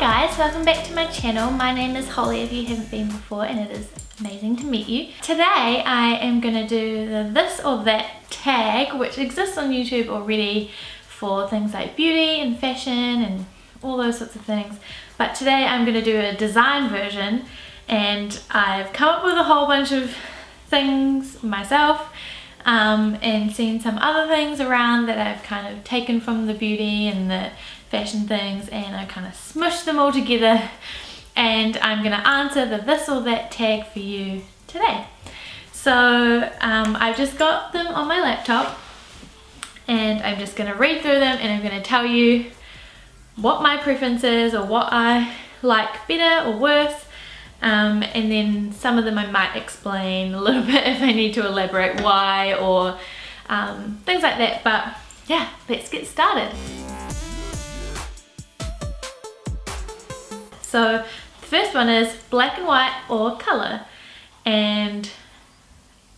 guys, welcome back to my channel. My name is Holly if you haven't been before, and it is amazing to meet you. Today I am going to do the this or that tag, which exists on YouTube already for things like beauty and fashion and all those sorts of things. But today I'm going to do a design version, and I've come up with a whole bunch of things myself and seen some other things around that I've kind of taken from the beauty and the fashion things, and I kind of smushed them all together, and I'm going to answer the this or that tag for you today. So I've just got them on my laptop, and I'm just going to read through them, and I'm going to tell you what my preference is or what I like better or worse, and then some of them I might explain a little bit if I need to elaborate why or things like that. But yeah, let's get started. So the first one is black and white or colour, and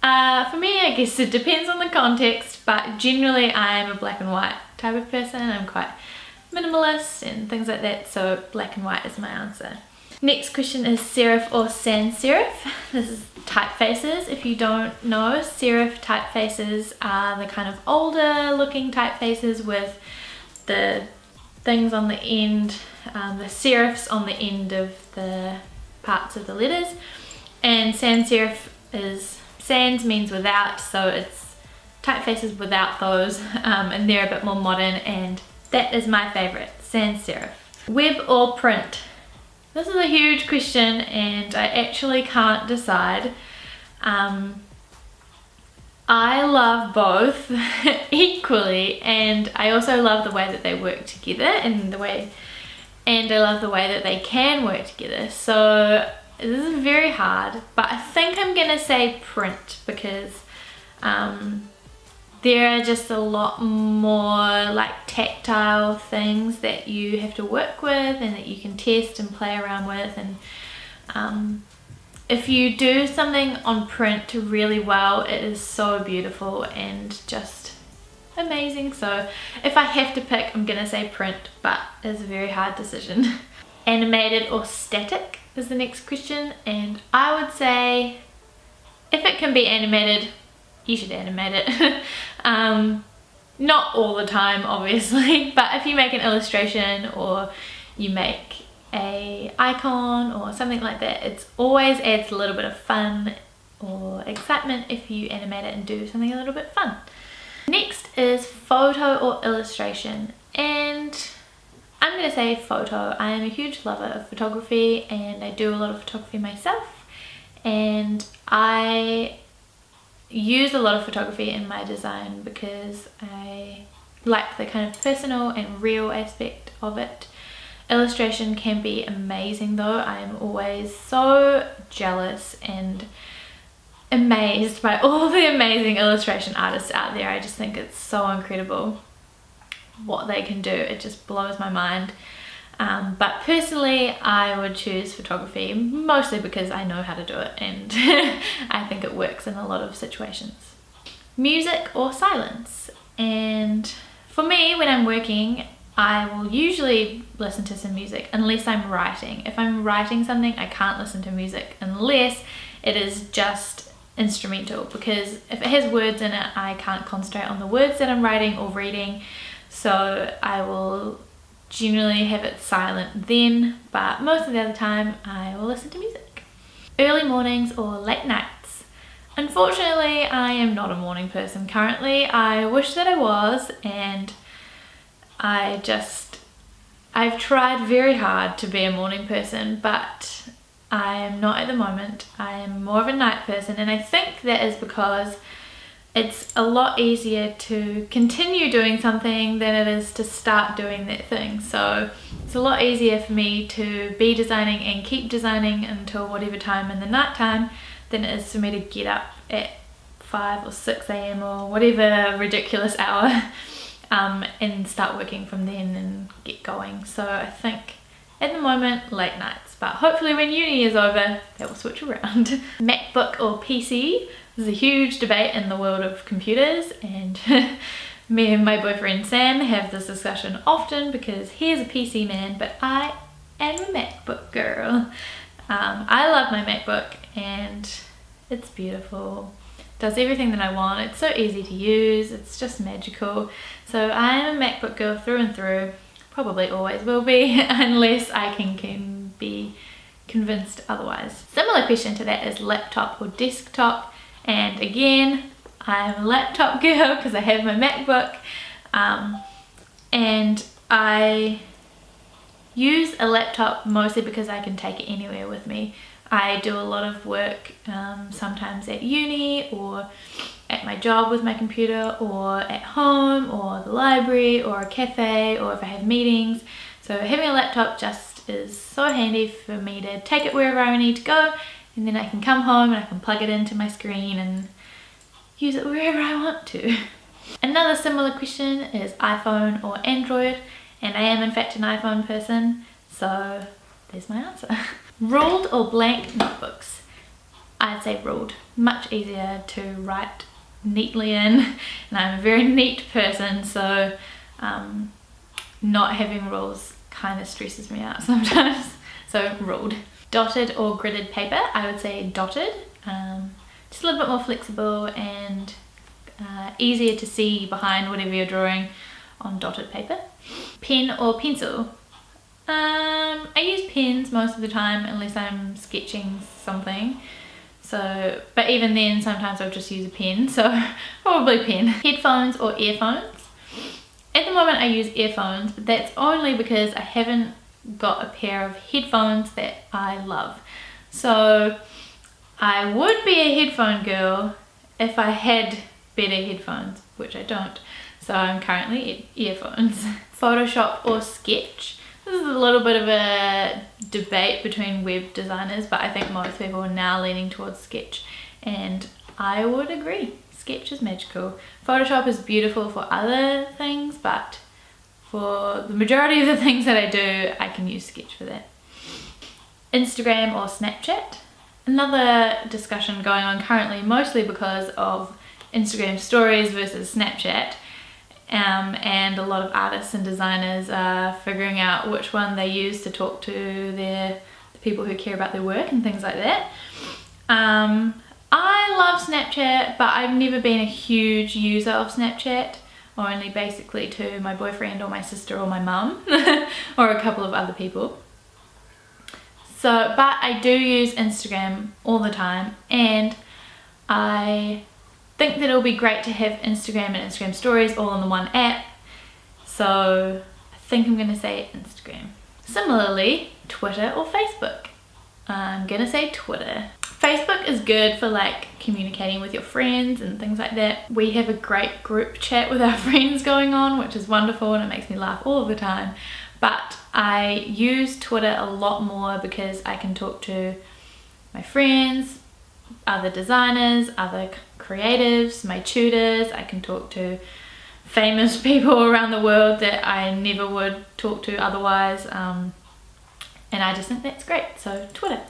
for me I guess it depends on the context, but generally I'm a black and white type of person. I'm quite minimalist and things like that, so black and white is my answer. Next question is serif or sans serif. This is typefaces. If you don't know, serif typefaces are the kind of older looking typefaces with the things on the end, the serifs on the end of the parts of the letters, and sans serif is, sans means without, so it's typefaces without those, and they're a bit more modern, and that is my favourite, sans serif. Web or print? This is a huge question, and I actually can't decide. I love both equally, and I also love the way that they work together and I love the way that they can work together. So this is very hard, but I think I'm gonna say print because there are just a lot more like tactile things that you have to work with and that you can test and play around with, and if you do something on print really well, it is so beautiful and just amazing. So if I have to pick, I'm gonna say print, but it's a very hard decision. Animated or static is the next question, and I would say if it can be animated, you should animate it. Not all the time obviously, but if you make an illustration or you make a icon or something like that, it always adds a little bit of fun or excitement if you animate it and do something a little bit fun. Next is photo or illustration, and I'm going to say photo. I am a huge lover of photography, and I do a lot of photography myself, and I use a lot of photography in my design because I like the kind of personal and real aspect of it. Illustration can be amazing though. I am always so jealous and amazed by all the amazing illustration artists out there. I just think it's so incredible what they can do. It just blows my mind. But personally I would choose photography, mostly because I know how to do it, and I think it works in a lot of situations. Music or silence? And for me, when I'm working, I will usually listen to some music unless I'm writing. If I'm writing something, I can't listen to music unless it is just instrumental, because if it has words in it, I can't concentrate on the words that I'm writing or reading, so I will generally have it silent then, but most of the other time I will listen to music. Early mornings or late nights? Unfortunately, I am not a morning person currently. I wish that I was, and I've tried very hard to be a morning person, but I am not at the moment. I am more of a night person, and I think that is because it's a lot easier to continue doing something than it is to start doing that thing. So it's a lot easier for me to be designing and keep designing until whatever time in the night time than it is for me to get up at 5 or 6 a.m. or whatever ridiculous hour and start working from then and get going. So I think at the moment late nights, but hopefully when uni is over that will switch around. MacBook or PC? There's a huge debate in the world of computers, and me and my boyfriend Sam have this discussion often because he is a PC man, but I I'm a MacBook girl. I love my MacBook and it's beautiful. Does everything that I want. It's so easy to use. It's just magical. So I'm a MacBook girl through and through. Probably always will be unless I can be convinced otherwise. Similar question to that is laptop or desktop, and again I'm a laptop girl because I have my MacBook, and I use a laptop mostly because I can take it anywhere with me. I do a lot of work sometimes at uni or at my job with my computer, or at home or the library or a cafe, or if I have meetings. So having a laptop just is so handy for me to take it wherever I need to go, and then I can come home and I can plug it into my screen and use it wherever I want to. Another similar question is iPhone or Android, and I am in fact an iPhone person, so there's my answer. Ruled or blank notebooks? I'd say ruled. Much easier to write neatly in, and I'm a very neat person, so not having rules kind of stresses me out sometimes. So ruled. Dotted or gridded paper? I would say dotted. Just a little bit more flexible and easier to see behind whatever you're drawing on dotted paper. Pen or pencil? I use pens most of the time unless I'm sketching something. So, but even then sometimes I'll just use a pen, so probably pen. Headphones or earphones? At the moment I use earphones, but that's only because I haven't got a pair of headphones that I love. So I would be a headphone girl if I had better headphones, which I don't. So I'm currently at earphones. Photoshop or Sketch? This is a little bit of a debate between web designers, but I think most people are now leaning towards Sketch, and I would agree. Sketch is magical. Photoshop is beautiful for other things, but for the majority of the things that I do, I can use Sketch for that. Instagram or Snapchat? Another discussion going on currently, mostly because of Instagram stories versus Snapchat. And a lot of artists and designers are figuring out which one they use to talk to the people who care about their work and things like that. I love Snapchat, but I've never been a huge user of Snapchat, only basically to my boyfriend or my sister or my mum or a couple of other people. So, but I do use Instagram all the time, and I think that it'll be great to have Instagram and Instagram stories all in the one app. So I think I'm gonna say Instagram. Similarly, Twitter or Facebook? I'm gonna say Twitter. Facebook is good for like communicating with your friends and things like that. We have a great group chat with our friends going on, which is wonderful, and it makes me laugh all of the time. But I use Twitter a lot more because I can talk to my friends, other designers, other creatives, my tutors. I can talk to famous people around the world that I never would talk to otherwise, and I just think that's great. So Twitter.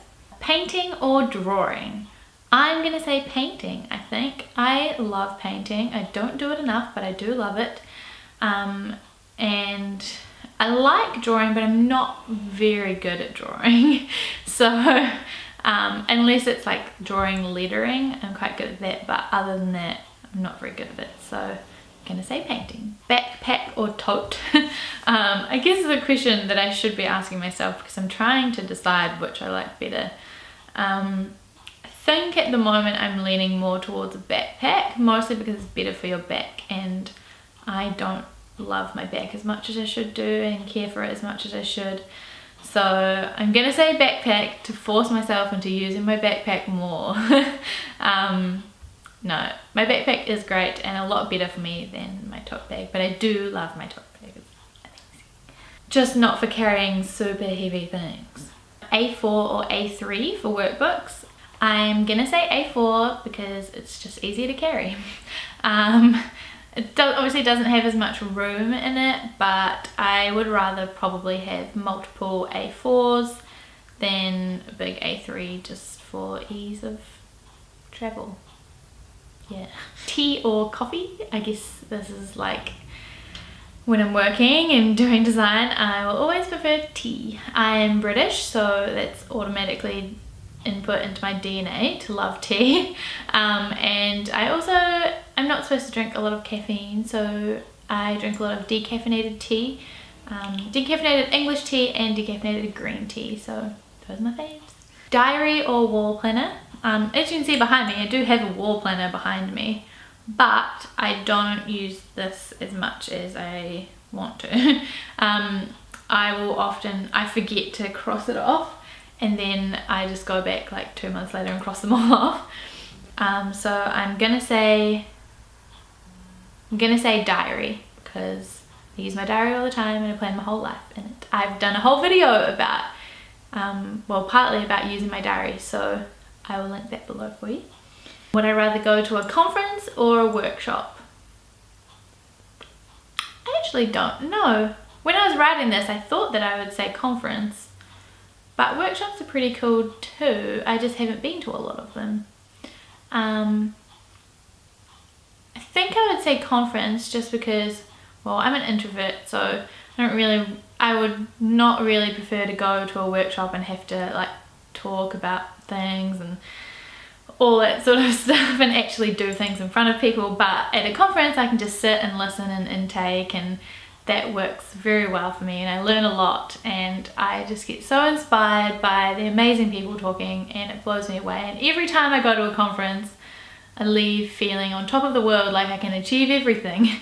Painting or drawing? I'm gonna say painting. I think I love painting. I don't do it enough, but I do love it, and I like drawing, but I'm not very good at drawing. So unless it's like drawing lettering, I'm quite good at that, but other than that, I'm not very good at it. So I'm gonna say painting. Backpack or tote? I guess it's a question that I should be asking myself because I'm trying to decide which I like better. I think at the moment I'm leaning more towards a backpack, mostly because it's better for your back, and I don't love my back as much as I should do and care for it as much as I should. So I'm gonna say backpack to force myself into using my backpack more. No, my backpack is great and a lot better for me than my tote bag, but I do love my tote bag. It's amazing. Just not for carrying super heavy things. A4 or A3 for workbooks? I'm gonna say A4 because it's just easier to carry. It obviously doesn't have as much room in it, but I would rather probably have multiple A4s than a big A3 just for ease of travel. Yeah. Tea or coffee? I guess this is like when I'm working and doing design, I will always prefer tea. I am British, so that's automatically input into my DNA to love tea. And I'm not supposed to drink a lot of caffeine, so I drink a lot of decaffeinated tea, decaffeinated English tea and decaffeinated green tea, so those are my faves. Diary or wall planner. As you can see behind me, I do have a wall planner behind me, but I don't use this as much as I want to. I forget to cross it off, and then I just go back like 2 months later and cross them all off. So I'm gonna say diary, because I use my diary all the time and I plan my whole life in it. I've done a whole video about, well, partly about using my diary, so I will link that below for you. Would I rather go to a conference or a workshop? I actually don't know. When I was writing this, I thought that I would say conference, but workshops are pretty cool too. I just haven't been to a lot of them. I think I would say conference, just because, well, I'm an introvert, so I would not really prefer to go to a workshop and have to like talk about things and all that sort of stuff and actually do things in front of people. But at a conference I can just sit and listen and intake, and that works very well for me, and I learn a lot, and I just get so inspired by the amazing people talking, and it blows me away. And every time I go to a conference I leave feeling on top of the world, like I can achieve everything.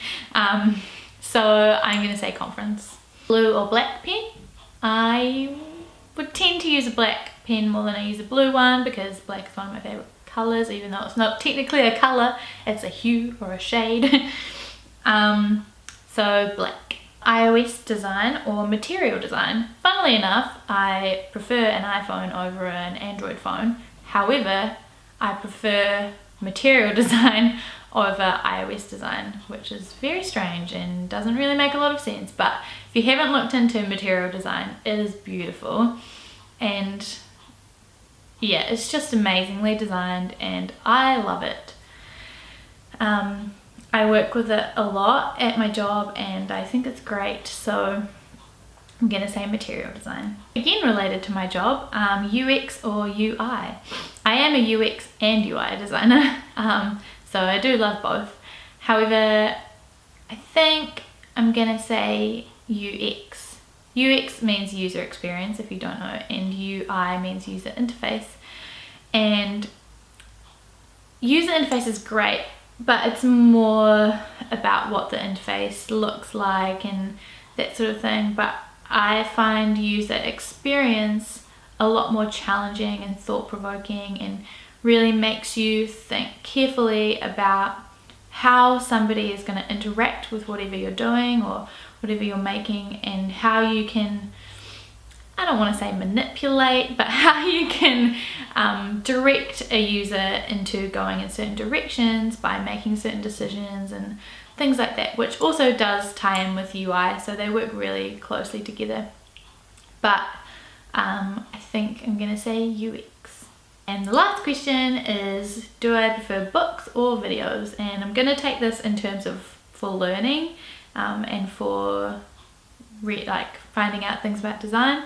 So I'm gonna say conference. Blue or black pen? I would tend to use a black pen more than I use a blue one, because black is one of my favorite colors, even though it's not technically a color, it's a hue or a shade. So black. iOS design or material design? Funnily enough, I prefer an iPhone over an Android phone. However, I prefer material design over iOS design, which is very strange and doesn't really make a lot of sense. But if you haven't looked into material design, it is beautiful, and yeah, it's just amazingly designed and I love it. I work with it a lot at my job and I think it's great, so I'm gonna say material design. Again, related to my job, UX or UI. I am a UX and UI designer, so I do love both. However, I think I'm gonna say UX. UX means user experience, if you don't know, and UI means user interface. And user interface is great, but it's more about what the interface looks like and that sort of thing. But I find user experience a lot more challenging and thought-provoking, and really makes you think carefully about how somebody is going to interact with whatever you're doing or whatever you're making, and how you can, I don't want to say manipulate, but how you can direct a user into going in certain directions by making certain decisions and things like that, which also does tie in with UI, so they work really closely together. But I think I'm going to say UX. And the last question is, do I prefer books or videos? And I'm going to take this in terms of for learning and for finding out things about design.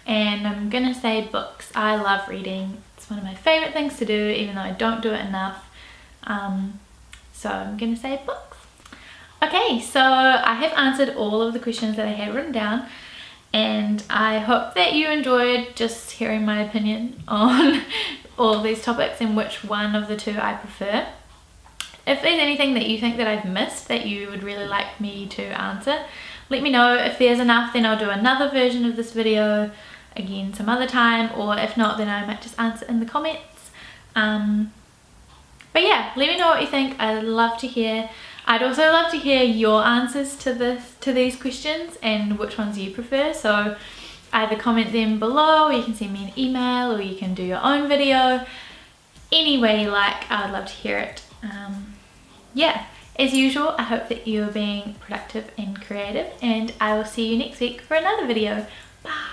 And I'm gonna say books. I love reading. It's one of my favorite things to do, even though I don't do it enough. So I'm gonna say books. Okay, so I have answered all of the questions that I had written down, and I hope that you enjoyed just hearing my opinion on all of these topics and which one of the two I prefer. If there's anything that you think that I've missed that you would really like me to answer, let me know. If there's enough, then I'll do another version of this video again some other time, or if not, then I might just answer in the comments. But yeah, let me know what you think. I'd love to hear. I'd also love to hear your answers to these questions and which ones you prefer. So either comment them below, or you can send me an email, or you can do your own video. Any way you like, I would love to hear it. Yeah, as usual, I hope that you're being productive and creative, and I will see you next week for another video. Bye!